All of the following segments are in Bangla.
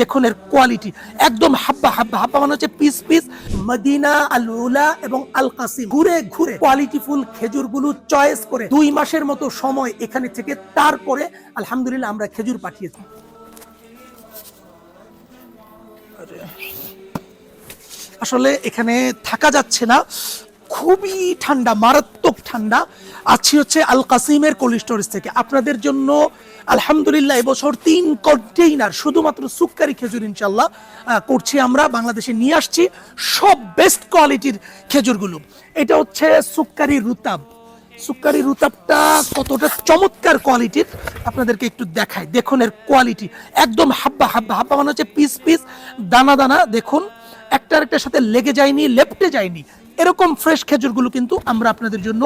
দেখুন এর কোয়ালিটি একদম হাব্বা হাব্বা হাব্বা মানে হচ্ছে পিস পিস। মদিনা, আল উলা এবং আল কাসিম ঘুরে ঘুরে কোয়ালিটিফুল খেজুরগুলো চয়েস করে 2 মাসের মতো সময় এখানে থেকে তারপরে আলহামদুলিল্লাহ আমরা খেজুর পাঠিয়েছি। আসলে এখানে থাকা যাচ্ছে না, খুবই ঠান্ডা, মারাত্মক ঠান্ডা। আছি হচ্ছে আল কাসিমের কোল্ড স্টোরেজ থেকে আপনাদের জন্য আলহামদুলিল্লাহ এবছর 3 কন্টেইনার শুধুমাত্র সুক্কারি খেজুর ইনশাল্লাহ করছি আমরা, বাংলাদেশে নিয়ে আসছি সব বেস্ট কোয়ালিটির খেজুরগুলো। এটা হচ্ছে সুক্কারি রুতাব। সুক্কারি রুতাবটা কতটা চমৎকার কোয়ালিটির আপনাদেরকে একটু দেখাই। দেখুন এর কোয়ালিটি একদম হাব্বা হাব্বা হাব্বা মানে হচ্ছে পিস পিস, দানা দানা। দেখুন একটা আরেকটার সাথে লেগে যায়নি, লেপটে যায়নি, এরকম ফ্রেশ খেজুরগুলো কিন্তু আমরা আপনাদের জন্য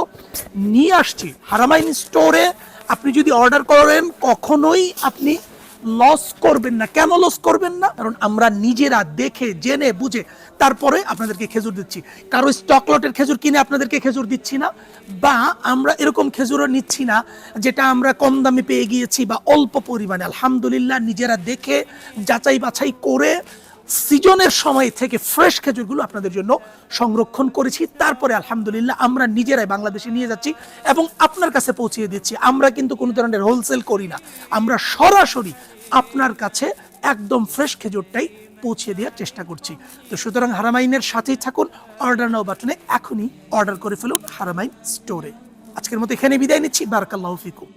নিয়ে আসছি। হারামাইন স্টোরে আপনি যদি অর্ডার করেন কখনোই আপনি লস করবেন না। কেন লস করবেন না? কারণ আমরা নিজেরা দেখে জেনে বুঝে তারপরে আপনাদেরকে খেজুর দিচ্ছি। কারো স্টক লটের খেজুর কিনে আপনাদেরকে খেজুর দিচ্ছি না, বা আমরা এরকম খেজুরও নিচ্ছি না যেটা আমরা কম দামে পেয়ে গিয়েছি বা অল্প পরিমাণে। আলহামদুলিল্লাহ নিজেরা দেখে যাচাই বাছাই করে সিজনের সময় থেকে ফ্রেশ খেজুরগুলো আপনাদের জন্য সংরক্ষণ করেছি, তারপরে আলহামদুলিল্লাহ আমরা নিজেরাই বাংলাদেশে নিয়ে যাচ্ছি এবং আপনার কাছে পৌঁছিয়ে দিচ্ছি। আমরা কিন্তু কোনো ধরনের হোলসেল করি না, আমরা সরাসরি আপনার কাছে একদম ফ্রেশ খেজুরটাই পৌঁছে দেওয়ার চেষ্টা করছি। তো সুতরাং হারামাইনের সাথেই থাকুন, অর্ডার নাও বাটনে এখনই অর্ডার করে ফেলুন হারামাইন স্টোরে। আজকের মতো এখানে বিদায় নিচ্ছি, বারাকাল্লাহু ফিকুম।